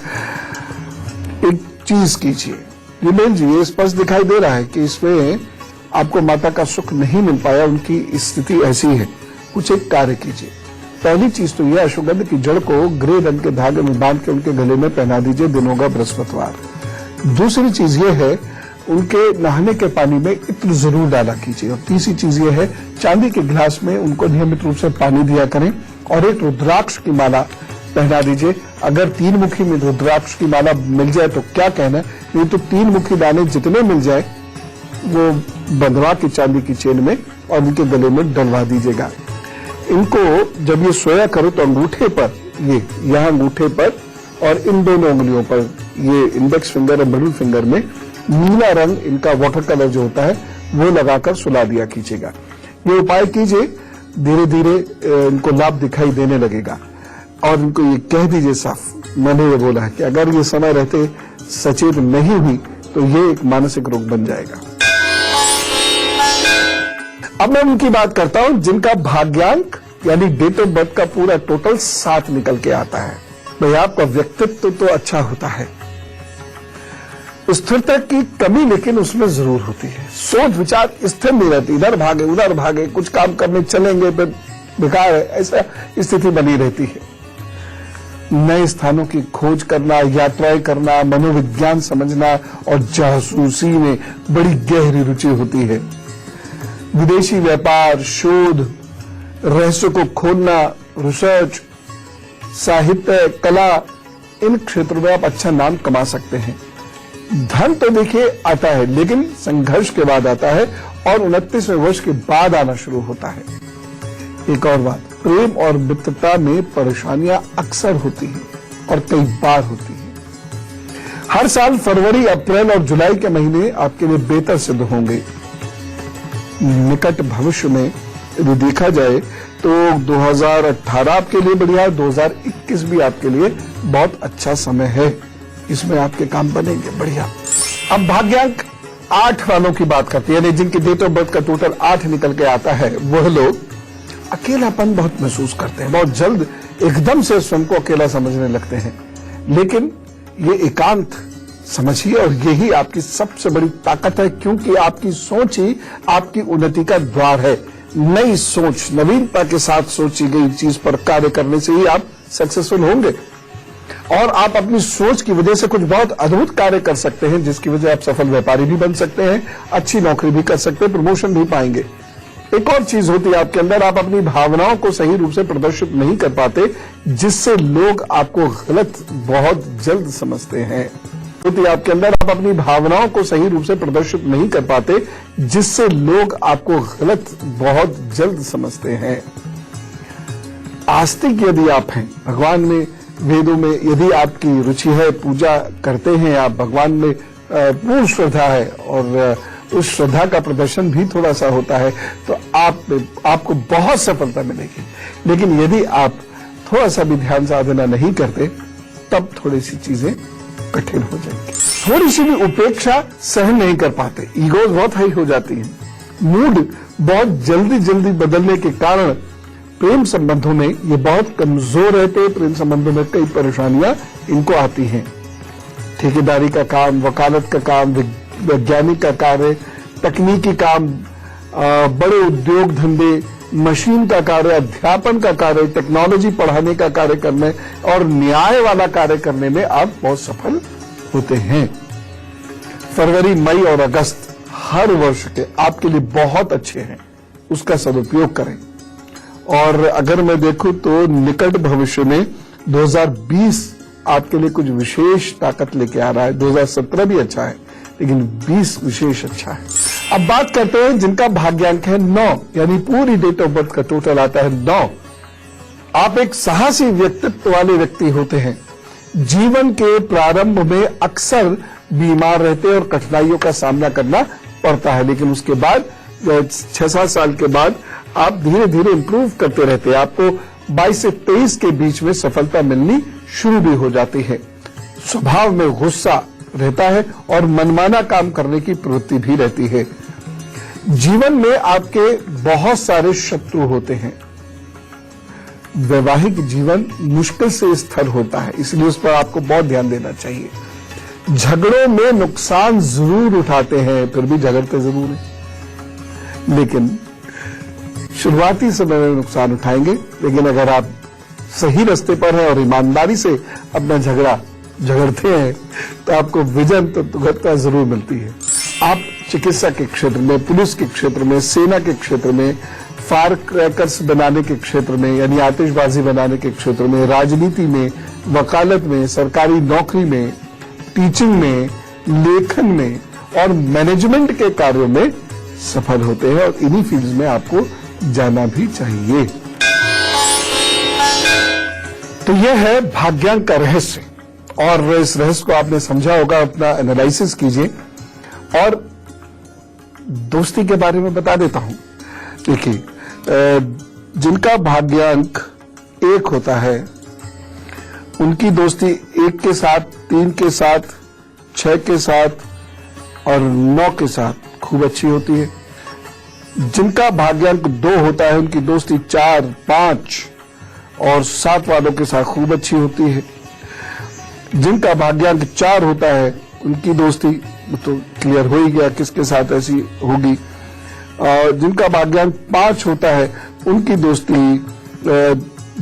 एक चीज कीजिए, मेहुल जी, ये स्पष्ट दिखाई दे रहा है कि इसमें आपको माता का सुख नहीं मिल पाया, उनकी स्थिति ऐसी है। कुछ एक कार्य कीजिए। पहली चीज तो यह, अश्वगंध की जड़ को ग्रे रंग के धागे में बांध के उनके गले में पहना दीजिए, दिन होगा बृहस्पतिवार। दूसरी चीज ये है, उनके नहाने के पानी में इत्र जरूर डाला कीजिए। और तीसरी चीज ये है, चांदी के गिलास में उनको नियमित रूप से पानी दिया करें और एक रुद्राक्ष की माला पहना दीजिए। अगर 3 मुखी में रुद्राक्ष की माला मिल जाए तो क्या कहना, नहीं तो 3 मुखी दाने जितने मिल जाए वो बंधवा की चांदी की चेन में और इनके गले में डलवा दीजिएगा। इनको जब ये सोया करो तो अंगूठे पर, ये यहाँ अंगूठे पर और इन दोनों उंगलियों पर, ये इंडेक्स फिंगर और मिडिल फिंगर में नीला रंग, इनका वाटर कलर जो होता है वो लगाकर सुला दिया कीजिएगा। ये उपाय कीजिए, धीरे धीरे इनको लाभ दिखाई देने लगेगा। और इनको ये कह दीजिए साफ, मैंने ये बोला है कि अगर ये समय रहते सचेत नहीं हुई तो ये एक मानसिक रोग बन जाएगा। अब मैं उनकी बात करता हूं जिनका भाग्यांक यानी डेट ऑफ बर्थ का पूरा टोटल 7 निकल के आता है। भाई आपका व्यक्तित्व तो अच्छा होता है, स्थिरता की कमी लेकिन उसमें जरूर होती है। सोच विचार स्थिर नहीं रहती, इधर भागे उधर भागे, कुछ काम करने चलेंगे फिर बेकार है, ऐसा स्थिति बनी रहती है। नए स्थानों की खोज करना, यात्राएं करना, मनोविज्ञान समझना और जासूसी में बड़ी गहरी रुचि होती है। विदेशी व्यापार, शोध, रहस्य को खोलना, रिसर्च, साहित्य, कला, इन क्षेत्रों में आप अच्छा नाम कमा सकते हैं। धन तो देखिए आता है लेकिन संघर्ष के बाद आता है और 29वें वर्ष के बाद आना शुरू होता है। एक और बात, प्रेम और मित्रता में परेशानियां अक्सर होती हैं और कई बार होती हैं। हर साल फरवरी, अप्रैल और जुलाई के महीने आपके लिए बेहतर सिद्ध होंगे। निकट भविष्य में यदि देखा जाए तो 2018 आपके लिए बढ़िया है, 2021 भी आपके लिए बहुत अच्छा समय है, इसमें आपके काम बनेंगे बढ़िया। अब भाग्यांक 8 वालों की बात करते हैं, यानी जिनकी डेट ऑफ बर्थ का टोटल 8 निकल के आता है, वह लोग अकेलापन बहुत महसूस करते हैं, बहुत जल्द एकदम से स्वयं को अकेला समझने लगते हैं। लेकिन ये एकांत समझिए और यही आपकी सबसे बड़ी ताकत है, क्योंकि आपकी सोच ही आपकी उन्नति का द्वार है। नई सोच, नवीनता के साथ सोची गई चीज पर कार्य करने से ही आप सक्सेसफुल होंगे और आप अपनी सोच की वजह से कुछ बहुत अद्भुत कार्य कर सकते हैं, जिसकी वजह आप सफल व्यापारी भी बन सकते हैं, अच्छी नौकरी भी कर सकते हैं, प्रमोशन भी पाएंगे। एक और चीज होती है आपके अंदर, आप अपनी भावनाओं को सही रूप से प्रदर्शित नहीं कर पाते, जिससे लोग आपको गलत बहुत जल्द समझते हैं। होती है आपके अंदर, आप अपनी भावनाओं को सही रूप से प्रदर्शित नहीं कर पाते, जिससे लोग आपको गलत बहुत जल्द समझते हैं। आस्तिक यदि आप हैं, भगवान में, वेदों में यदि आपकी रुचि है, पूजा करते हैं आप, भगवान में पूर्ण श्रद्धा है और उस श्रद्धा का प्रदर्शन भी थोड़ा सा होता है, तो आपको बहुत सफलता मिलेगी। लेकिन यदि आप थोड़ा सा भी ध्यान साधना नहीं करते, तब थोड़ी सी चीजें कठिन हो जाएगी। थोड़ी सी भी उपेक्षा सहन नहीं कर पाते, ईगोज बहुत हाई हो जाती है, मूड बहुत जल्दी जल्दी बदलने के कारण प्रेम संबंधों में ये बहुत कमजोर रहते हैं। प्रेम संबंधों में कई परेशानियां इनको आती हैं। ठेकेदारी का काम, वकालत का काम, वैज्ञानिक का कार्य, तकनीकी काम, बड़े उद्योग धंधे, मशीन का कार्य, अध्यापन का कार्य, टेक्नोलॉजी पढ़ाने का कार्य करने और न्याय वाला कार्य करने में आप बहुत सफल होते हैं। फरवरी, मई और अगस्त हर वर्ष के आपके लिए बहुत अच्छे हैं, उसका सदुपयोग करें। और अगर मैं देखूं तो निकट भविष्य में 2020 आपके लिए कुछ विशेष ताकत लेके आ रहा है। 2017 भी अच्छा है, लेकिन 20 विशेष अच्छा है। अब बात करते हैं जिनका भाग्यांक है 9, यानी पूरी डेट ऑफ बर्थ का टोटल आता है 9। आप एक साहसी व्यक्तित्व वाले व्यक्ति होते हैं। जीवन के प्रारंभ में अक्सर बीमार रहते हैं और कठिनाइयों का सामना करना पड़ता है, लेकिन उसके बाद 6-7 साल के बाद आप धीरे धीरे इंप्रूव करते रहते हैं। आपको 22 से 23 के बीच में सफलता मिलनी शुरू भी हो जाती है। स्वभाव में गुस्सा रहता है और मनमाना काम करने की प्रवृत्ति भी रहती है। जीवन में आपके बहुत सारे शत्रु होते हैं। वैवाहिक जीवन मुश्किल से स्थिर होता है, इसलिए उस पर आपको बहुत ध्यान देना चाहिए। झगड़ों में नुकसान जरूर उठाते हैं, फिर भी झगड़ते जरूर हैं, लेकिन शुरुआती समय में नुकसान उठाएंगे। लेकिन अगर आप सही रास्ते पर हैं और ईमानदारी से अपना झगड़ते हैं तो आपको विजय तो जरूर मिलती है। आप चिकित्सा के क्षेत्र में, पुलिस के क्षेत्र में, सेना के क्षेत्र में, फायर क्रैकर्स बनाने के क्षेत्र में यानी आतिशबाजी बनाने के क्षेत्र में, राजनीति में, वकालत में, सरकारी नौकरी में, टीचिंग में, लेखन में और मैनेजमेंट के कार्यों में सफल होते हैं और इन्हीं फील्ड्स में आपको जाना भी चाहिए। तो यह है भाग्यांक का रहस्य और इस रहस्य को आपने समझा होगा, अपना एनालिसिस कीजिए। और दोस्ती के बारे में बता देता हूं। देखिए, जिनका भाग्यांक 1 होता है उनकी दोस्ती 1 के साथ, 3 के साथ, 6 के साथ और 9 के साथ खूब अच्छी होती है। जिनका भाग्यांक 2 होता है उनकी दोस्ती 4, 5 और 7 वालों के साथ खूब अच्छी होती है। जिनका भाग्यांक 4 होता है उनकी दोस्ती तो क्लियर हो ही गया किसके साथ ऐसी होगी। और जिनका भाग्यांक 5 होता है उनकी दोस्ती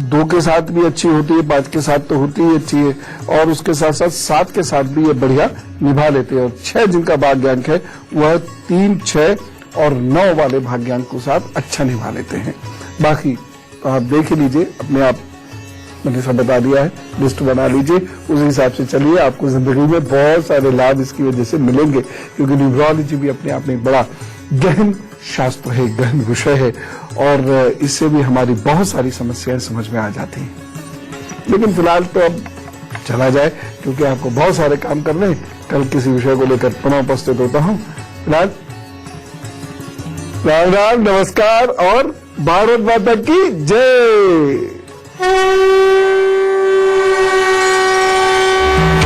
2 के साथ भी अच्छी होती है, 5 के साथ तो होती ही अच्छी है और उसके साथ साथ 7 के साथ भी ये बढ़िया निभा लेते हैं। और 6 जिनका भाग्यांक है वह 3, 6 और 9 वाले भाग्यांक के साथ अच्छा निभा लेते हैं। बाकी तो आप देख ही लीजिए, अपने आप मैंने सब बता दिया है, लिस्ट बना लीजिए, उस हिसाब से चलिए। आपको जिंदगी में बहुत सारे लाभ इसकी वजह से मिलेंगे, क्योंकि न्यूमरोलॉजी भी अपने आप में बड़ा गहन शास्त्र है, गहन विषय है और इससे भी हमारी बहुत सारी समस्याएं समझ में आ जाती हैं। लेकिन फिलहाल तो अब चला जाए, क्योंकि आपको बहुत सारे काम करने हैं। कल किसी विषय को लेकर पुनः उपस्थित होता हूं। राम राम, नमस्कार और भारत माता की जय।